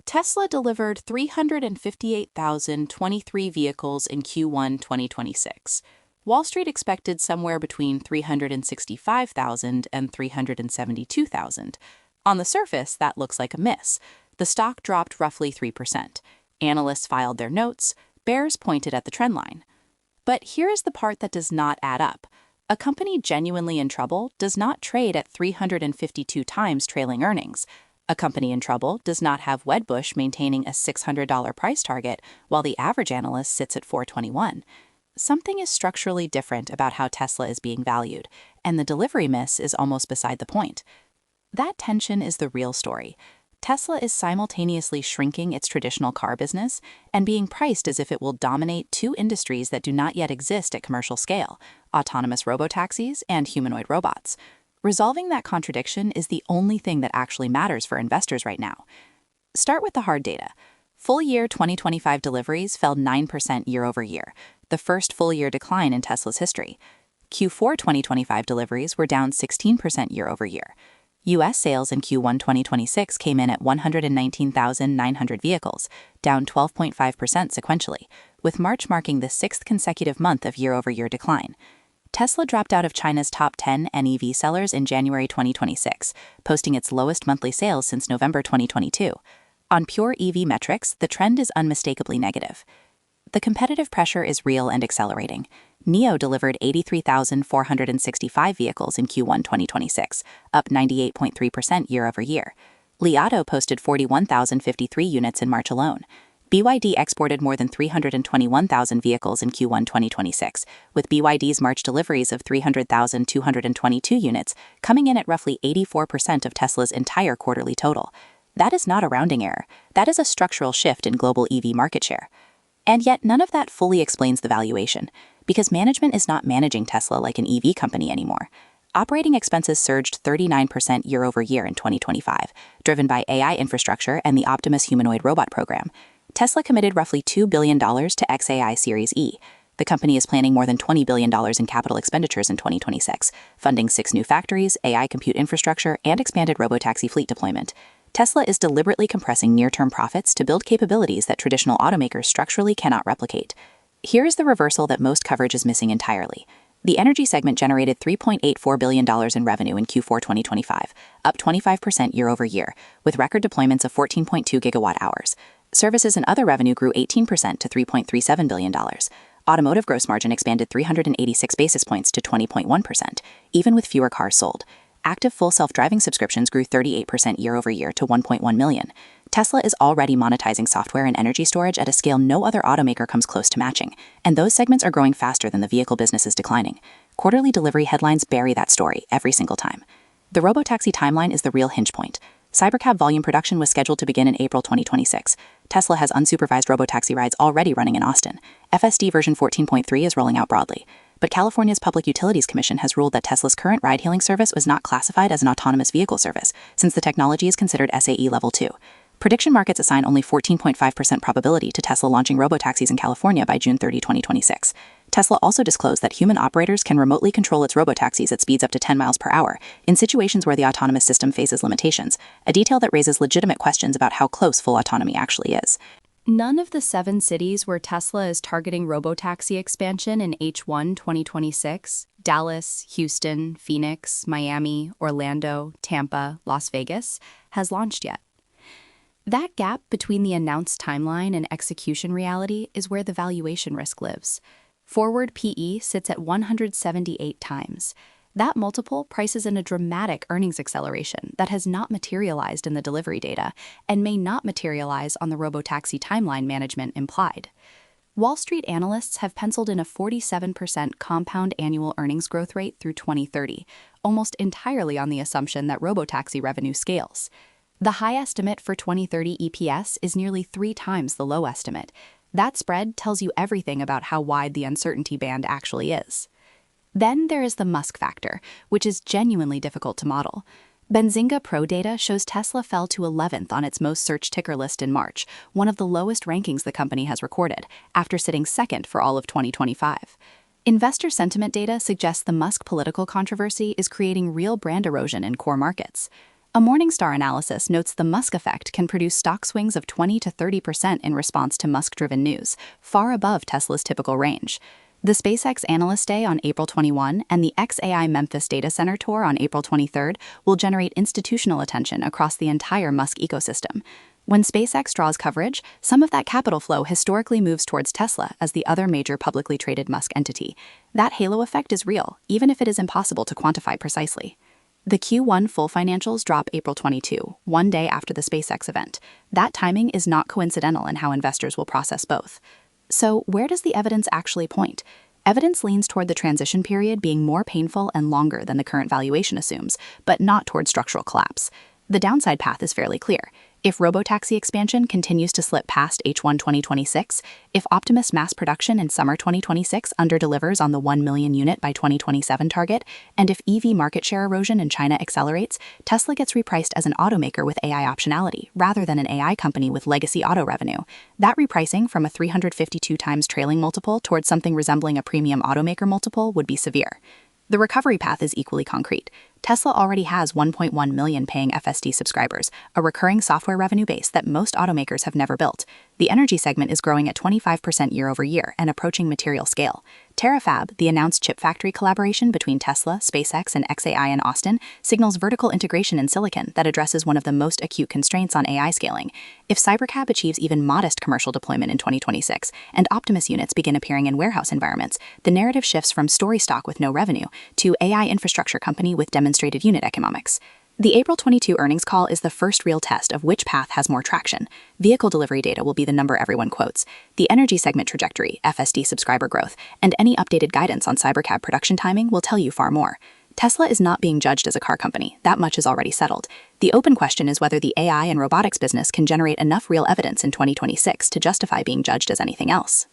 Tesla delivered 358,023 vehicles in Q1 2026. Wall Street expected somewhere between 365,000 and 372,000. On the surface, that looks like a miss. The stock dropped roughly 3%. Analysts filed their notes, bears pointed at the trend line. But here is the part that does not add up. A company genuinely in trouble does not trade at 352 times trailing earnings. A company in trouble does not have Wedbush maintaining a $600 price target while the average analyst sits at $421. Something is structurally different about how Tesla is being valued, and the delivery miss is almost beside the point. That tension is the real story. Tesla is simultaneously shrinking its traditional car business and being priced as if it will dominate two industries that do not yet exist at commercial scale: autonomous robotaxis and humanoid robots. Resolving that contradiction is the only thing that actually matters for investors right now. Start with the hard data. Full year 2025 deliveries fell 9% year over year, the first full year decline in Tesla's history. Q4 2025 deliveries were down 16% year over year. U.S. sales in Q1 2026 came in at 119,900 vehicles, down 12.5% sequentially, with March marking the sixth consecutive month of year-over-year decline. Tesla dropped out of China's top 10 NEV sellers in January 2026, posting its lowest monthly sales since November 2022. On pure EV metrics, the trend is unmistakably negative. The competitive pressure is real and accelerating. NIO delivered 83,465 vehicles in Q1 2026, up 98.3% year over year. Li Auto posted 41,053 units in March alone. BYD exported more than 321,000 vehicles in Q1 2026, with BYD's March deliveries of 300,222 units coming in at roughly 84% of Tesla's entire quarterly total. That is not a rounding error. That is a structural shift in global EV market share. And yet none of that fully explains the valuation, because management is not managing Tesla like an EV company anymore. Operating expenses surged 39% year over year in 2025, driven by AI infrastructure and the Optimus humanoid robot program. Tesla committed roughly $2 billion to xAI Series E. The company is planning more than $20 billion in capital expenditures in 2026, funding 6 new factories, AI compute infrastructure, and expanded robotaxi fleet deployment. Tesla is deliberately compressing near-term profits to build capabilities that traditional automakers structurally cannot replicate. Here is the reversal that most coverage is missing entirely. The energy segment generated $3.84 billion in revenue in Q4 2025, up 25% year over year, with record deployments of 14.2 gigawatt hours. Services and other revenue grew 18% to $3.37 billion. Automotive gross margin expanded 386 basis points to 20.1%, even with fewer cars sold. Active full self-driving subscriptions grew 38% year over year to 1.1 million. Tesla is already monetizing software and energy storage at a scale no other automaker comes close to matching, and those segments are growing faster than the vehicle business is declining. Quarterly delivery headlines bury that story every single time. The robotaxi timeline is the real hinge point. Cybercab volume production was scheduled to begin in April 2026. Tesla has unsupervised robotaxi rides already running in Austin. FSD version 14.3 is rolling out broadly. But California's Public Utilities Commission has ruled that Tesla's current ride-hailing service was not classified as an autonomous vehicle service, since the technology is considered SAE Level 2. Prediction markets assign only 14.5% probability to Tesla launching robotaxis in California by June 30, 2026. Tesla also disclosed that human operators can remotely control its robotaxis at speeds up to 10 miles per hour in situations where the autonomous system faces limitations, a detail that raises legitimate questions about how close full autonomy actually is. None of the 7 cities where Tesla is targeting robotaxi expansion in H1 2026, Dallas, Houston, Phoenix, Miami, Orlando, Tampa, Las Vegas, has launched yet. That gap between the announced timeline and execution reality is where the valuation risk lives. Forward PE sits at 178 times. That multiple prices in a dramatic earnings acceleration that has not materialized in the delivery data and may not materialize on the robotaxi timeline management implied. Wall Street analysts have penciled in a 47% compound annual earnings growth rate through 2030, almost entirely on the assumption that robotaxi revenue scales. The high estimate for 2030 EPS is nearly 3 times the low estimate. That spread tells you everything about how wide the uncertainty band actually is. Then there is the Musk factor, which is genuinely difficult to model. Benzinga Pro data shows Tesla fell to 11th on its most searched ticker list in March, one of the lowest rankings the company has recorded, after sitting second for all of 2025. Investor sentiment data suggests the Musk political controversy is creating real brand erosion in core markets. A Morningstar analysis notes the Musk effect can produce stock swings of 20 to 30% in response to Musk-driven news, far above Tesla's typical range. The SpaceX Analyst Day on April 21 and the XAI Memphis Data Center Tour on April 23 will generate institutional attention across the entire Musk ecosystem. When SpaceX draws coverage, some of that capital flow historically moves towards Tesla as the other major publicly traded Musk entity. That halo effect is real, even if it is impossible to quantify precisely. The Q1 full financials drop April 22, one day after the SpaceX event. That timing is not coincidental in how investors will process both. So, where does the evidence actually point? Evidence leans toward the transition period being more painful and longer than the current valuation assumes, but not toward structural collapse. The downside path is fairly clear. If robotaxi expansion continues to slip past H1 2026, if Optimus mass production in summer 2026 underdelivers on the 1 million unit by 2027 target, and if EV market share erosion in China accelerates, Tesla gets repriced as an automaker with AI optionality, rather than an AI company with legacy auto revenue. That repricing from a 352 times trailing multiple towards something resembling a premium automaker multiple would be severe. The recovery path is equally concrete. Tesla already has 1.1 million paying FSD subscribers, a recurring software revenue base that most automakers have never built. The energy segment is growing at 25% year over year and approaching material scale. TerraFab, the announced chip factory collaboration between Tesla, SpaceX, and XAI in Austin, signals vertical integration in silicon that addresses one of the most acute constraints on AI scaling. If Cybercab achieves even modest commercial deployment in 2026 and Optimus units begin appearing in warehouse environments, the narrative shifts from story stock with no revenue to AI infrastructure company with demonstrated unit economics. The April 22 earnings call is the first real test of which path has more traction. Vehicle delivery data will be the number everyone quotes. The energy segment trajectory, FSD subscriber growth, and any updated guidance on Cybercab production timing will tell you far more. Tesla is not being judged as a car company. That much is already settled. The open question is whether the AI and robotics business can generate enough real evidence in 2026 to justify being judged as anything else.